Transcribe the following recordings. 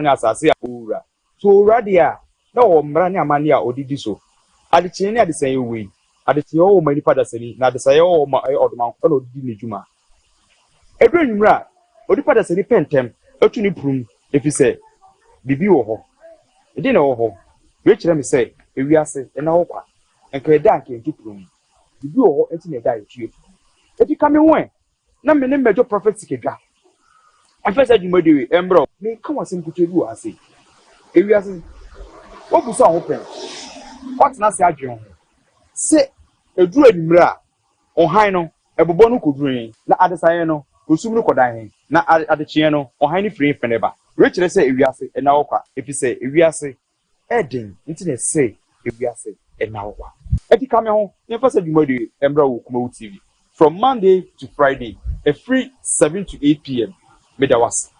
na asase a owura so radia na o mra ne amane a odidi so adechie ne adesan yewe adechie o mani pada sani na adesan o ma odoman ko na odidi ne djuma edro nwura odi pada sani pentem atu ni prum efise bibi wo ho edi na wo ho we kire me say ewiase na wo kwa enka eda anka enti prum bibi wo ho enti na eda yetue edi kame wen na me ne mejo prophet kedwa afesa djumadi embro me ka wasem kutedu ase ewiase wo buso ho pen what na se adwen ho se eduru enimra ohan no ebobo no kodruin na adesaye no osum no kodan na adechie no ohan ni free feneba we kire say ewiase na wo kwa efise ewiase eden nti na say ewiase na wo kwa edi kame ho afesa djumadi embro wo KUMAWOOD TV from Monday to Friday a free 7 to 8 p.m. Medawas.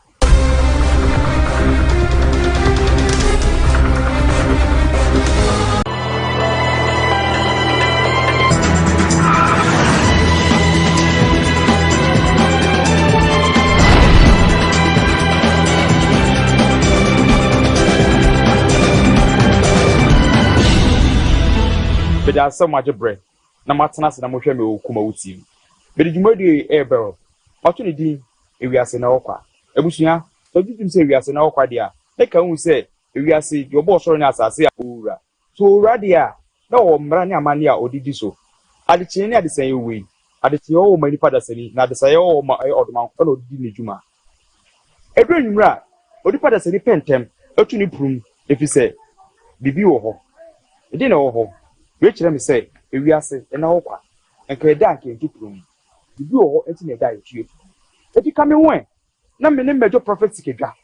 There's so much bread. Na matana se na mohwe me KUMAWOOD TV. Bedi djumadi ebero. Opportunity ewiase na okwa. Ebusuya, so jitim se ewiase na okwa dia. Eka hu se ewiase yo bo soro na asase a owura. So radia na o mra ne amane a odidi so. Adechie ne adesan yewe. Adechie o mani pada sani na adesan o ma odoman ko na odidi ne djuma. Edro nwura odi pada sani pentem atu ni prum efise bibi wo ho. Edi na wo ho. We kire me say ewiase na okwa. Enka eda anka enti prum bibi wo ho enti na eda yetue edi kame wen na me ne mejo prophet kedwa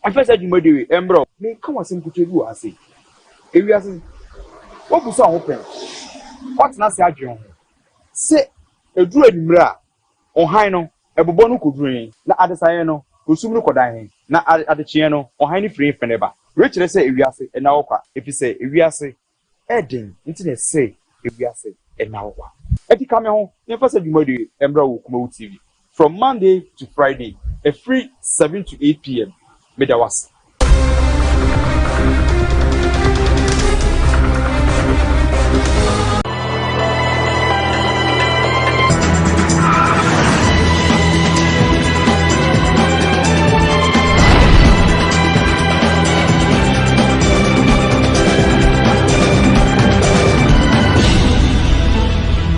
afesa djumadi embro me ka wasem kutedu ase ewiase wo buso ho pen what na se adwen ho se eduru enimra ohan no ebobo no kodruin na adesaye no osum no kodan na adechie no ohan ni free feneba we kire say ewiase na wo kwa efise ewiase eden nti na say ewiase na wo kwa edi kame ho afesa djumadi embro wo KUMAWOOD TV from Monday to Friday, a free 7 to 8 p.m. Medawas.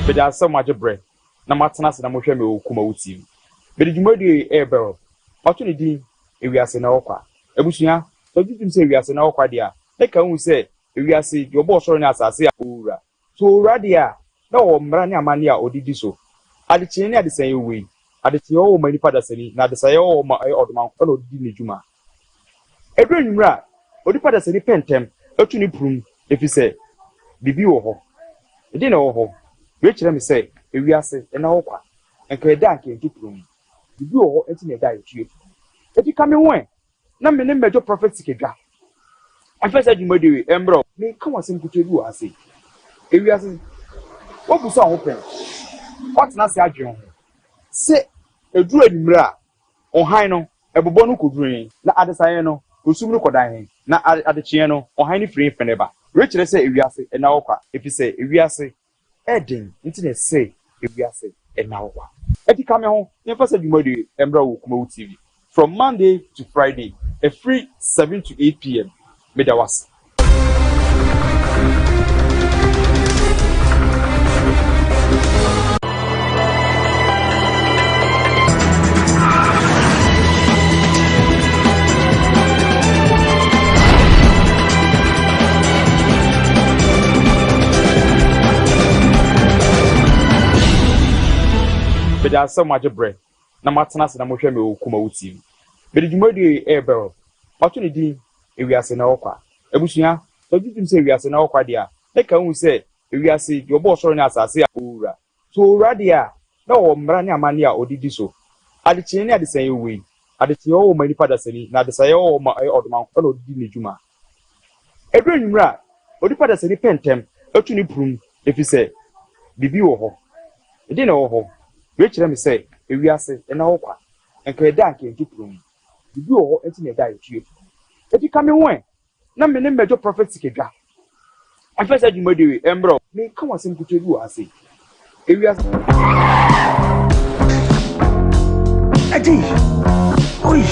But there's so much bread. Na matana se na mohwe me KUMAWOOD TV. Bedi djumadi ebero. Opportunity ewiase na okwa. Ebusuya, so jitim se ewiase na okwa dia. Eka hu se ewiase yo bo soro na asase a owura. So radia na o mra ne amane a odidi so. Adechie ne adesan yewe. Adechie o mani pada sani na adesan o ma odoman ko na odidi ne djuma. Edro nwura odi pada sani pentem atu ni prum efise bibi wo ho. Edi na wo ho. We kire me say ewiase na okwa. Enka eda anka enti prum bibi wo ho enti na eda yetue edi kame wen na me ne mejo prophet kedwa afesa djumadi embro me ka wasem kutedu ase ewiase wo buso ho pen what na se adwen ho se eduru enimra ohan no ebobo no kodruin na adesaye no osum no kodan na adechie no ohan ni free feneba we kire say ewiase na okwa efise ewiase eden nti na say ewiase na okwa edi kame ho afesa djumadi embro wo KUMAWOOD TV from Monday to Friday a free 7 to 8 p.m. Medawas. But there's so much bread. Na matana se na mohwe me KUMAWOOD TV. Bedi djumadi ebero. Opportunity ewiase na okwa. Ebusuya, so jitim se ewiase na okwa dia. Eka hu se ewiase yo bo soro na asase a owura. So radia na o mra ne amane a odidi so. Adechie ne adesan yewe. Adechie o mani pada sani na adesan o ma odoman ko na odidi ne djuma. Edro nwura odi pada sani pentem atu ni prum efise bibi wo ho. Edi na wo ho. We kire me say ewiase na okwa. Enka eda anka enti prum bibi wo ho enti na eda yetue If you come in, na me ne major prophecy kedwa. I first said you made it, bro. Me come on some to you I say. If you are Adi. Oi.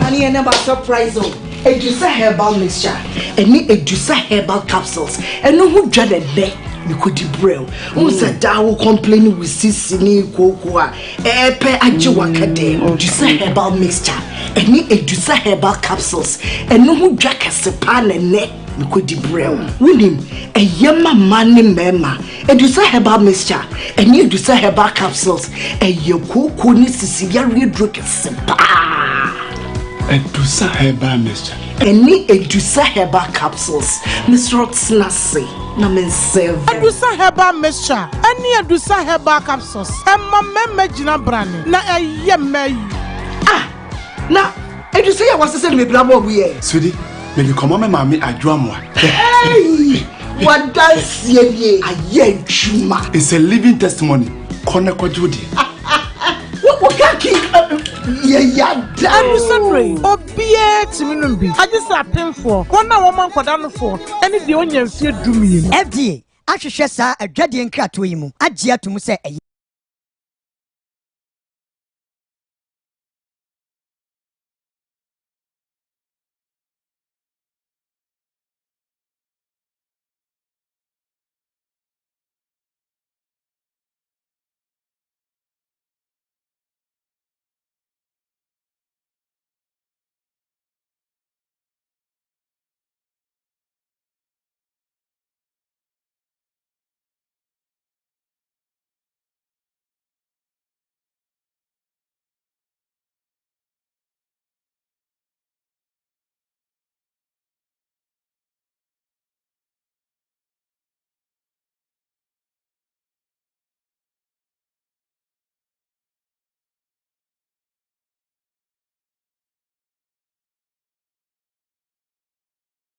Honey, I never surprise you. Edusa herbal mixture. Any Edusa herbal capsules. And no who dreaded there. You could debrail. Unsa dawo complain with sisini kokoa. Epe ajiwakade. Edusa herbal mixture. Any Edusa herbal capsules. And no who drag a sepan and neck. You could debrail. William, a yama money mema. Edusa herbal mixture. Any Edusa herbal capsules. A yoko ni sisiyari drug a sepa. Edusa herbal mixture. Any Edusa herbal capsules. Mr. Rotsnasi. Namen save. Edusa herbal mixture. Any Edusa herbal capsules. Emma memejina brand. Na yemme. Ah, na Edusa ya wasa send me bravo we. Sweetie, me you come on mama adwamwa. Hey, what does ye? Aye chuma. It's a living testimony. Kona kwa Judy. What kaki? Yeah, Edusa Dre. Obie timinumbi. I just a pin for. One woman for down for. Any the onion fear do me. FDA. Ashesha sa adwade nkratoyi mu. Agye atum se